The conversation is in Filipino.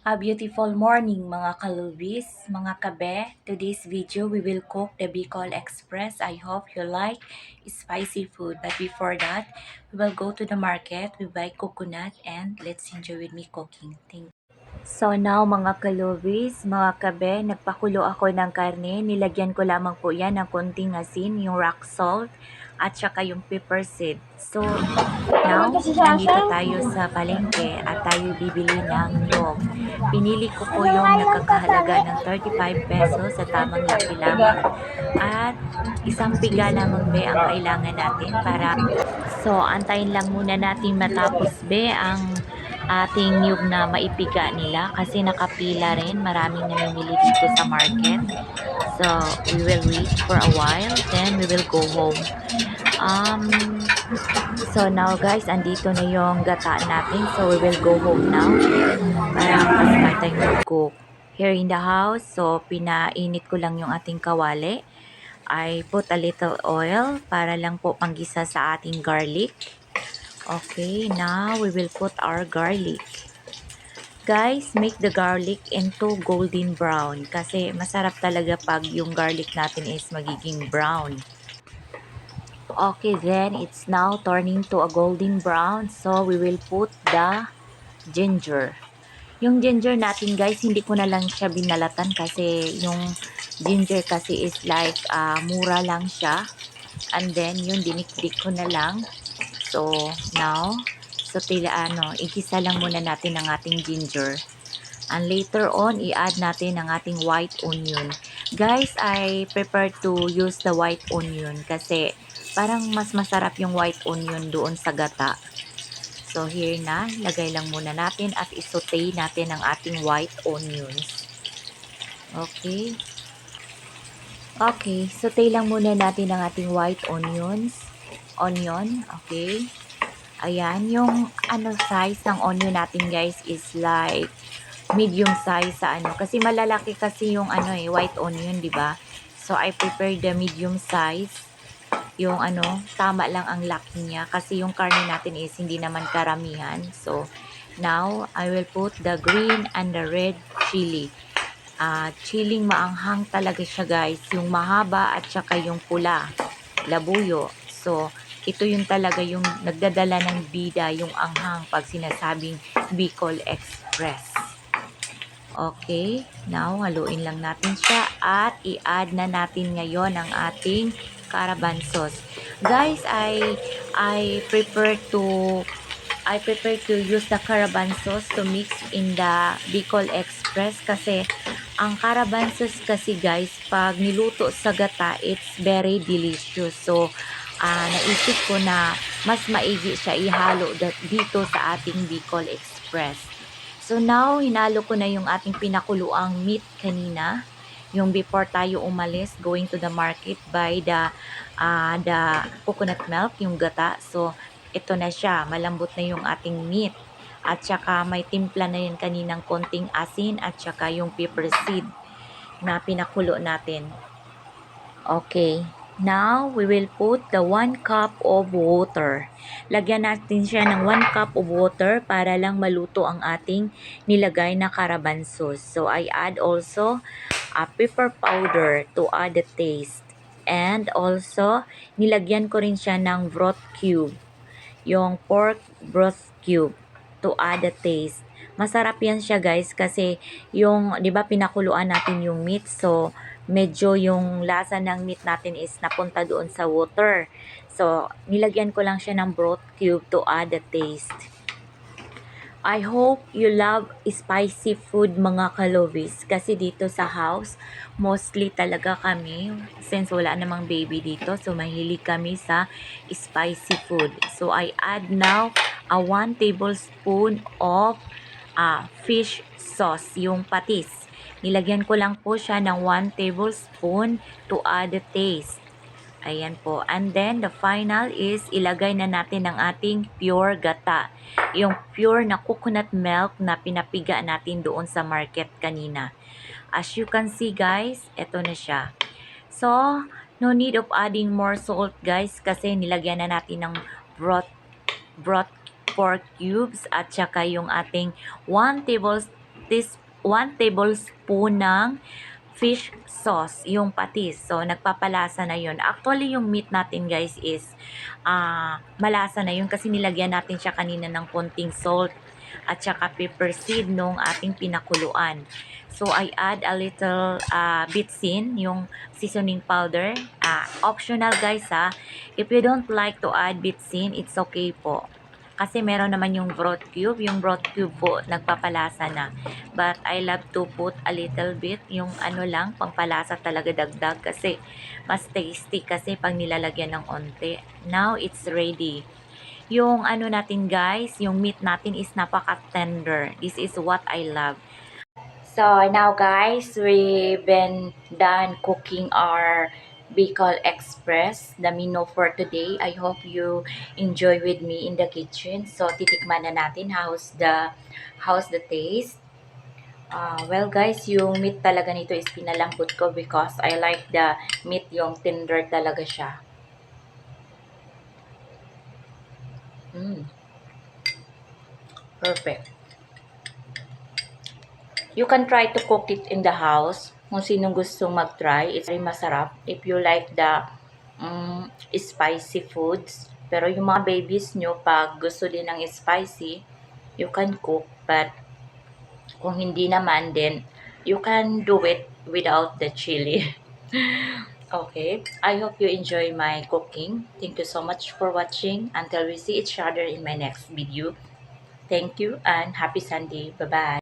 A beautiful morning mga kalubis, mga kabe. Today's video we will cook the Bicol Express. I hope you like spicy food. But before that, we will go to the market, we buy coconut and let's enjoy with me cooking. Thank you. So now mga kalubis, mga kabe, nagpakulo ako ng karne. Nilagyan ko lamang po yan ng konting asin, yung rock salt at saka yung pepper seed. So now, nandito tayo sa palengke at tayo bibili ng nyog. Pinili ko po yung nagkakahalaga ng 35 pesos sa tamang laki lamang. At isang piga lamang be ang kailangan natin para... So, antayin lang muna natin matapos be ang ating niyog na maipiga nila kasi nakapila rin. Maraming namimili dito sa market. So, we will wait for a while, then we will go home. So now guys, andito na yung gata natin. So we will go home now para mag-start tayo mag-cook. Here in the house, so pinainit ko lang yung ating kawali. I put a little oil para lang po panggisa sa ating garlic. Okay, now we will put our garlic. Guys, make the garlic into golden brown kasi masarap talaga pag yung garlic natin is magiging brown. Okay, then it's now turning to a golden brown. So, we will put the ginger. Yung ginger natin, guys, hindi ko na lang siya binalatan kasi yung ginger kasi is like mura lang siya. And then, yun, dinikdik ko na lang. So, now, so, igisa lang muna natin ang ating ginger. And later on, i-add natin ang ating white onion. Guys, I prefer to use the white onion kasi parang mas masarap yung white onion doon sa gata. So, here na, lagay lang muna natin at isote natin ang ating white onions. Okay. Okay, saute lang muna natin ang ating white onions. Onion, okay. Ayan, yung size ng onion natin guys is like medium size sa kasi malalaki kasi yung white onion, di ba? So I prefer the medium size. Yung tama lang ang laki niya kasi yung karne natin is hindi naman karamihan. So now I will put the green and the red chili. Chiling maanghang talaga siya guys, yung mahaba at saka yung pula, labuyo. So ito yung talaga yung nagdadala ng bida, yung anghang pag sinasabing Bicol Express. Okay, now haluin lang natin siya at i-add na natin ngayon ang ating caravan sauce. Guys, I prefer to use the caravan sauce to mix in the Bicol Express kasi ang caravan sauce kasi guys, pag niluto sa gata, it's very delicious. So, naisip ko na mas maigi siya ihalo dito sa ating Bicol Express. So now, hinalo ko na yung ating pinakuluang meat kanina. Yung before tayo umalis, going to the market by the coconut milk, yung gata. So, ito na siya. Malambot na yung ating meat. At saka may timpla na yun kaninang konting asin at saka yung pepper seed na pinakulo natin. Okay. Now, we will put the 1 cup of water. Lagyan natin siya ng 1 cup of water para lang maluto ang ating nilagay na caravan sauce. So, I add also a pepper powder to add the taste. And also, nilagyan ko rin siya ng broth cube. Yung pork broth cube to add the taste. Masarap yan siya guys kasi yung, di ba pinakuluan natin yung meat. So, medyo yung lasa ng meat natin is napunta doon sa water. So, nilagyan ko lang siya ng broth cube to add the taste. I hope you love spicy food mga kalobis kasi dito sa house, mostly talaga kami, since wala namang baby dito, so mahilig kami sa spicy food. So, I add now a 1 tablespoon of fish sauce, yung patis. Nilagyan ko lang po siya ng 1 tablespoon to add the taste. Ayan po. And then, the final is, ilagay na natin ang ating pure gata. Yung pure na coconut milk na pinapiga natin doon sa market kanina. As you can see guys, eto na siya. So, no need of adding more salt guys kasi nilagyan na natin ng broth pork cubes at saka yung ating 1 1 tablespoon ng fish sauce, yung patis. So, nagpapalasa na yun. Actually, yung meat natin guys is malasa na yun kasi nilagyan natin siya kanina ng konting salt at saka pepper seed nung ating pinakuluan. So, I add a little bitsin, yung seasoning powder. Optional guys ha. If you don't like to add bitsin, it's okay po. Kasi meron naman yung broth cube. Yung broth cube po, nagpapalasa na. But I love to put a little bit. Yung ano lang, pangpalasa talaga dagdag. Kasi mas tasty kasi pag nilalagyan ng onte. Now, it's ready. Yung ano natin guys, yung meat natin is napaka-tender. This is what I love. So now guys, we've been done cooking our Bicol Express, the menu for today. I hope you enjoy with me in the kitchen. So titikman na natin how's the taste. Well guys, yung meat talaga nito is pinalambot ko because I like the meat, yung tender talaga siya. Perfect. You can try to cook it in the house. Kung sinong gustong mag-try, it's very masarap. If you like the spicy foods. Pero yung mga babies nyo, pag gusto din ng spicy, you can cook. But kung hindi naman, then you can do it without the chili. Okay, I hope you enjoy my cooking. Thank you so much for watching. Until we see each other in my next video. Thank you and happy Sunday. Bye-bye.